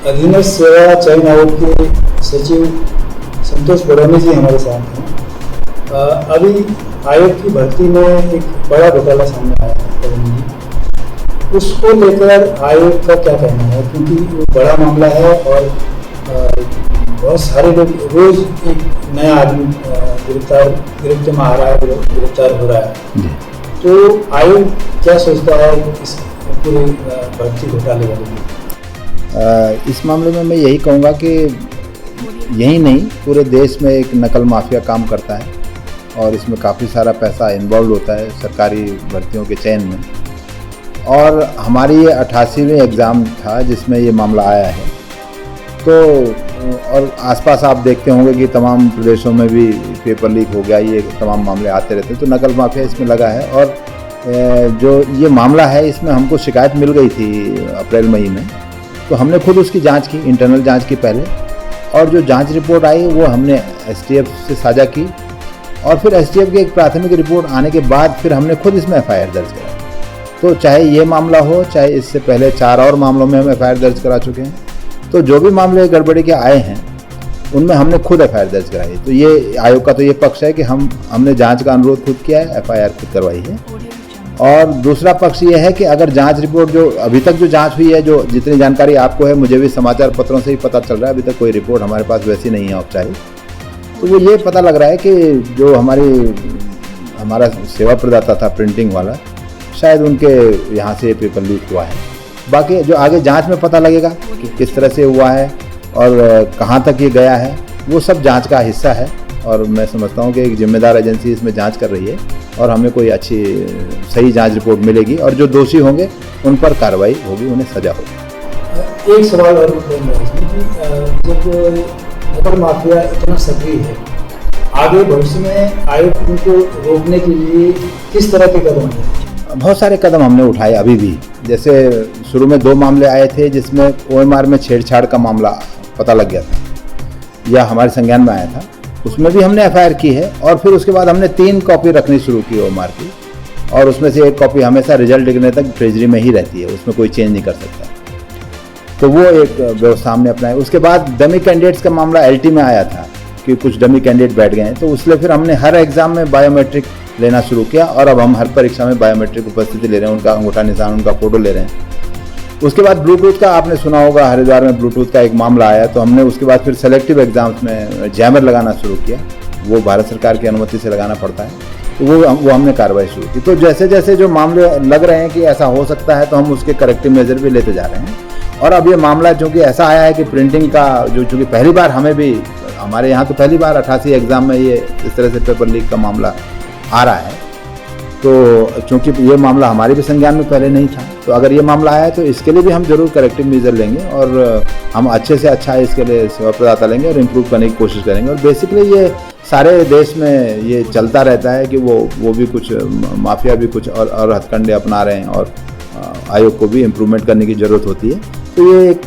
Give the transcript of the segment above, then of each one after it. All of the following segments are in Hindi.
अधीनस्थ सेवा चयन आयोग के सचिव संतोष बड़ौनी जी हमारे साथ हैं। अभी आयोग की भर्ती में एक बड़ा घोटाला सामने आया है, उसको लेकर आयोग का क्या कहना है? क्योंकि वो बड़ा मामला है और बहुत सारे लोग रोज एक नया आदमी गिरफ्त में आ रहा है, गिरफ्तार हो रहा है। तो आयोग क्या सोचता है इस पूरे भर्ती घोटाले वाले में? इस मामले में मैं यही कहूँगा कि यही नहीं, पूरे देश में एक नकल माफिया काम करता है और इसमें काफ़ी सारा पैसा इन्वॉल्व होता है सरकारी भर्तियों के चयन में। और हमारी ये 88वें एग्ज़ाम था जिसमें ये मामला आया है। तो और आसपास आप देखते होंगे कि तमाम प्रदेशों में भी पेपर लीक हो गया, ये तमाम मामले आते रहते हैं। तो नकल माफिया इसमें लगा है। और जो ये मामला है इसमें हमको शिकायत मिल गई थी अप्रैल मई में, तो हमने खुद उसकी जांच की, इंटरनल जांच की पहले, और जो जांच रिपोर्ट आई वो हमने एसटीएफ से साझा की। और फिर एसटीएफ की एक प्राथमिक रिपोर्ट आने के बाद फिर हमने खुद इसमें एफआईआर दर्ज करा। तो चाहे ये मामला हो, चाहे इससे पहले 4 और मामलों में हम एफआईआर दर्ज करा चुके हैं। तो जो भी मामले गड़बड़ी के आए हैं उनमें हमने खुद एफआईआर दर्ज कराई। तो ये आयोग का तो ये पक्ष है कि हमने जांच का अनुरोध खुद किया है, एफआईआर खुद करवाई है। और दूसरा पक्ष ये है कि अगर जांच रिपोर्ट जो अभी तक जो जांच हुई है, जो जितनी जानकारी आपको है, मुझे भी समाचार पत्रों से ही पता चल रहा है, अभी तक कोई रिपोर्ट हमारे पास वैसी नहीं है औपचारिक। तो वो ये पता लग रहा है कि जो हमारा सेवा प्रदाता था प्रिंटिंग वाला, शायद उनके यहाँ से पेपर लीक हुआ है। बाकी जो आगे जांच में पता लगेगा कि किस तरह से हुआ है और कहाँ तक ये गया है, वो सब जांच का हिस्सा है। और मैं समझता हूँ कि एक जिम्मेदार एजेंसी इसमें जांच कर रही है और हमें कोई अच्छी सही जांच रिपोर्ट मिलेगी और जो दोषी होंगे उन पर कार्रवाई होगी, उन्हें सजा होगी। एक सवाल और जब नकल माफिया इतना सक्रिय है, आगे भविष्य में आयोग उनको रोकने के लिए किस तरह के कदम हैं? बहुत सारे कदम हमने उठाए अभी भी। जैसे शुरू में 2 मामले आए थे जिसमें ओएमआर में छेड़छाड़ का मामला पता लग गया था या हमारे संज्ञान में आया था, उसमें भी हमने एफआईआर की है। और फिर उसके बाद हमने 3 कॉपी रखनी शुरू की ओएमआर की, और उसमें से 1 कॉपी हमेशा रिजल्ट दिखने तक ट्रेजरी में ही रहती है, उसमें कोई चेंज नहीं कर सकता। तो वो एक व्यवस्था हमने अपनाई। उसके बाद डमी कैंडिडेट्स का मामला एलटी में आया था कि कुछ डमी कैंडिडेट बैठ गए हैं, तो उसलिए फिर हमने हर एग्जाम में बायोमेट्रिक लेना शुरू किया और अब हम हर परीक्षा में बायोमेट्रिक उपस्थिति ले रहे हैं, उनका अंगूठा निशान, उनका फोटो ले रहे हैं। उसके बाद ब्लूटूथ का आपने सुना होगा, हरिद्वार में ब्लूटूथ का एक मामला आया, तो हमने उसके बाद फिर सेलेक्टिव एग्जाम्स में जैमर लगाना शुरू किया। वो भारत सरकार की अनुमति से लगाना पड़ता है, तो वो हमने कार्रवाई शुरू की। तो जैसे जैसे जो मामले लग रहे हैं कि ऐसा हो सकता है, तो हम उसके करेक्टिव मेजर भी लेते जा रहे हैं। और अब ये मामला चूँकि ऐसा आया है कि प्रिंटिंग का जो चूँकि पहली बार हमारे यहाँ तो पहली बार 88 एग्जाम में ये इस तरह से पेपर लीक का मामला आ रहा है, तो चूँकि ये मामला हमारे भी संज्ञान में पहले नहीं था, तो अगर ये मामला आया तो इसके लिए भी हम जरूर करेक्टिव मेजर लेंगे और हम अच्छे से अच्छा इसके लिए सेवा प्रदाता लेंगे और इम्प्रूव करने की कोशिश करेंगे। और बेसिकली ये सारे देश में ये चलता रहता है कि वो भी कुछ माफिया भी कुछ और हथकंडे अपना रहे हैं और आयोग को भी इम्प्रूवमेंट करने की ज़रूरत होती है। तो ये एक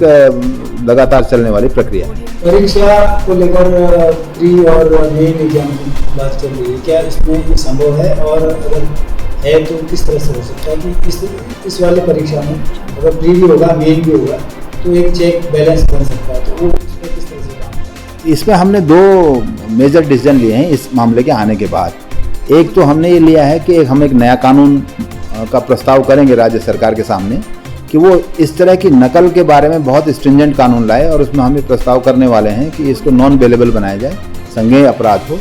लगातार चलने वाली प्रक्रिया है। परीक्षा को लेकर प्री और मेन एग्जाम की बात चल रही है, क्या इसमें संभव है? और अगर है तो किस तरह से हो सकता है कि इस वाले परीक्षा में अगर प्री भी होगा, मेन भी होगा, तो एक चेक बैलेंस बन सकता है? तो वो इसमें किस तरह से काम? इसमें हमने 2 मेजर डिसीजन लिए हैं इस मामले के आने के बाद। एक तो हमने ये लिया है कि हम एक नया कानून का प्रस्ताव करेंगे राज्य सरकार के सामने कि वो इस तरह की नकल के बारे में बहुत स्ट्रिंजेंट कानून लाए, और उसमें हम ये प्रस्ताव करने वाले हैं कि इसको नॉन बेलेबल बनाया जाए, संज्ञेय अपराध हो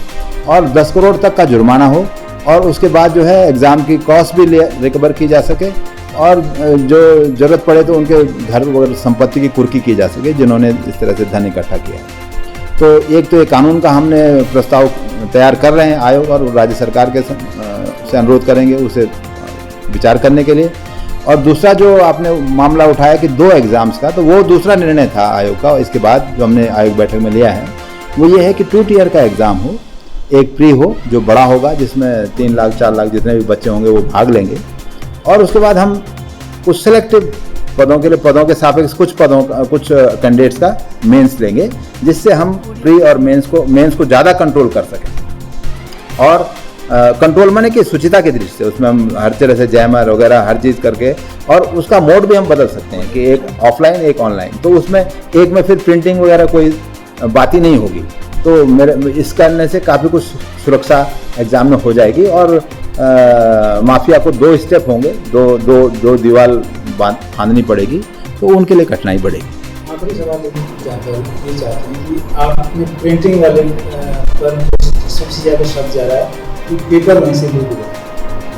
और 10 करोड़ तक का जुर्माना हो, और उसके बाद जो है एग्ज़ाम की कॉस्ट भी रिकवर की जा सके, और जो ज़रूरत पड़े तो उनके घर वगैरह संपत्ति की कुर्की की जा सके जिन्होंने इस तरह से धन इकट्ठा किया है। तो एक तो ये कानून का हमने प्रस्ताव तैयार कर रहे हैं आयोग, और राज्य सरकार के से अनुरोध करेंगे उसे विचार करने के लिए। और दूसरा जो आपने मामला उठाया कि 2 एग्ज़ाम्स का, तो वो दूसरा निर्णय था आयोग का इसके बाद जो हमने आयोग बैठक में लिया है, वो ये है कि 2 टियर का एग्ज़ाम हो, एक प्री हो जो बड़ा होगा जिसमें 3 लाख 4 लाख जितने भी बच्चे होंगे वो भाग लेंगे, और उसके बाद हम कुछ सेलेक्टिव पदों के लिए, पदों के सापेक्ष कुछ कैंडिडेट्स का मेंस लेंगे, जिससे हम प्री और मेंस को ज़्यादा कंट्रोल कर सकें। और कंट्रोल माने कि शुचिता की दृष्टि से उसमें हम हर तरह से जैमर वगैरह हर चीज़ करके, और उसका मोड भी हम बदल सकते हैं कि एक ऑफलाइन एक ऑनलाइन, तो उसमें एक में फिर प्रिंटिंग वगैरह कोई बात ही नहीं होगी। तो मेरे इस करने से काफ़ी कुछ सुरक्षा एग्ज़ाम में हो जाएगी, और माफिया को 2 स्टेप होंगे, दो दीवार फाँदनी पड़ेगी, तो उनके लिए कठिनाई बढ़ेगी। आखिरी सवाल ये चाहते हैं कि आपने प्रिंटिंग वाले पर सबसे ज़्यादा शब्द जा रहा है कि पेपर वहीं से लीक हुआ,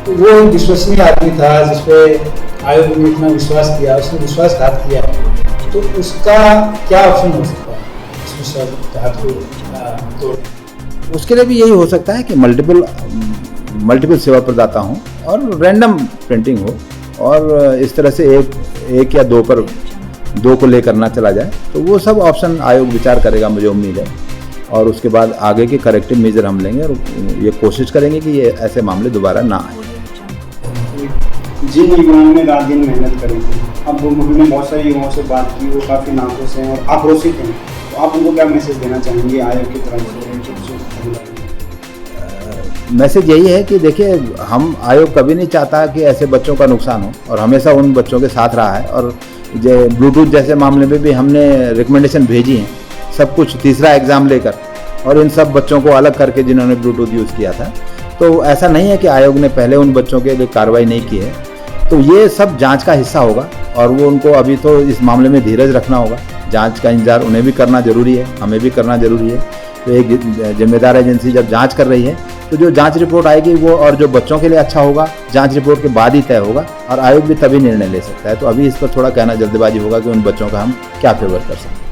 तो वो एक विश्वसनीय आदमी था जिसपे आयोग ने इतना विश्वास किया, उसने विश्वासघात किया, तो उसका क्या ऑप्शन हो सकता है इस विश्वासघात को तोड़? उसके लिए भी यही हो सकता है कि मल्टीपल सेवा प्रदाता हों और रैंडम प्रिंटिंग हो, और इस तरह से एक या दो को लेकर ना चला जाए, तो वो सब ऑप्शन आयोग विचार करेगा, मुझे उम्मीद है, और उसके बाद आगे के करेक्टिव मेजर हम लेंगे और ये कोशिश करेंगे कि ये ऐसे मामले दोबारा ना आए। जिन युवाओं ने रात दिन मेहनत करी थी, अब हमने बहुत सारे युवाओं से बात की, वो काफ़ी नाखुश हैं और आक्रोशित हैं, तो आप उनको क्या मैसेज देना चाहेंगे आयोग की तरफ से? मैसेज यही है कि देखिए, हम आयोग कभी नहीं चाहता कि ऐसे बच्चों का नुकसान हो, और हमेशा उन बच्चों के साथ रहा है, और ब्लूटूथ जैसे मामले में भी हमने रिकमेंडेशन भेजी हैं, सब कुछ तीसरा एग्ज़ाम लेकर, और इन सब बच्चों को अलग करके जिन्होंने ब्लूटूथ यूज़ किया था। तो ऐसा नहीं है कि आयोग ने पहले उन बच्चों के लिए कार्रवाई नहीं की है, तो ये सब जांच का हिस्सा होगा, और वो उनको अभी तो इस मामले में धीरज रखना होगा, जांच का इंतजार उन्हें भी करना जरूरी है, हमें भी करना जरूरी है। तो एक जिम्मेदार एजेंसी जब जांच कर रही है, तो जो जांच रिपोर्ट आएगी वो, और जो बच्चों के लिए अच्छा होगा, जांच रिपोर्ट के बाद ही तय होगा, और आयोग भी तभी निर्णय ले सकता है। तो अभी इस पर थोड़ा कहना जल्दबाजी होगा कि उन बच्चों का हम क्या फेवर कर सकते हैं।